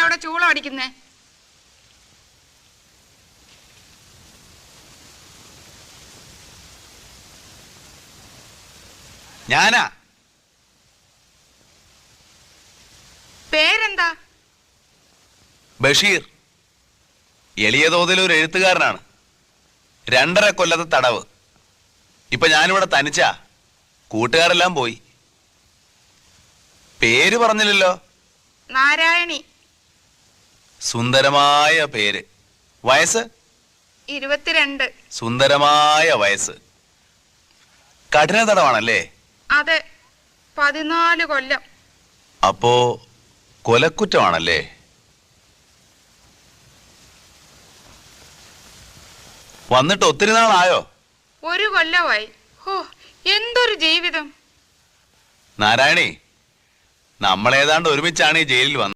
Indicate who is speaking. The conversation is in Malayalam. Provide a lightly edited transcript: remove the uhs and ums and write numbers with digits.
Speaker 1: അവിടെ ചൂളം അടിക്കുന്നേ?
Speaker 2: ഞാനാ.
Speaker 1: പേരെന്താ?
Speaker 2: ബഷീർ. എളിയ തോതിൽ ഒരു എഴുത്തുകാരനാണ്. 2.5 കൊല്ലത്തെ തടവ്. ഇപ്പൊ ഞാനിവിടെ തനിച്ചാ. കൂട്ടുകാരെല്ലാം പോയി. പേര് പറഞ്ഞില്ലല്ലോ.
Speaker 1: നാരായണി.
Speaker 2: സുന്ദരമായ പേര്. വയസ്സ്?
Speaker 1: 22.
Speaker 2: സുന്ദരമായ വയസ്സ്. കഠിന തടവാണല്ലേ?
Speaker 1: അതെ, 14 കൊല്ലം.
Speaker 2: അപ്പോ കൊലക്കുറ്റമാണല്ലേ? വന്നിട്ട് ഒത്തിരി നാളായോ?
Speaker 1: 1 കൊല്ലമായി. ഓ, എന്തൊരു ജീവിതം.
Speaker 2: നാരായണി, നമ്മളേതാണ്ട് ഒരുമിച്ചാണ് ഈ ജയിലിൽ വന്നത്.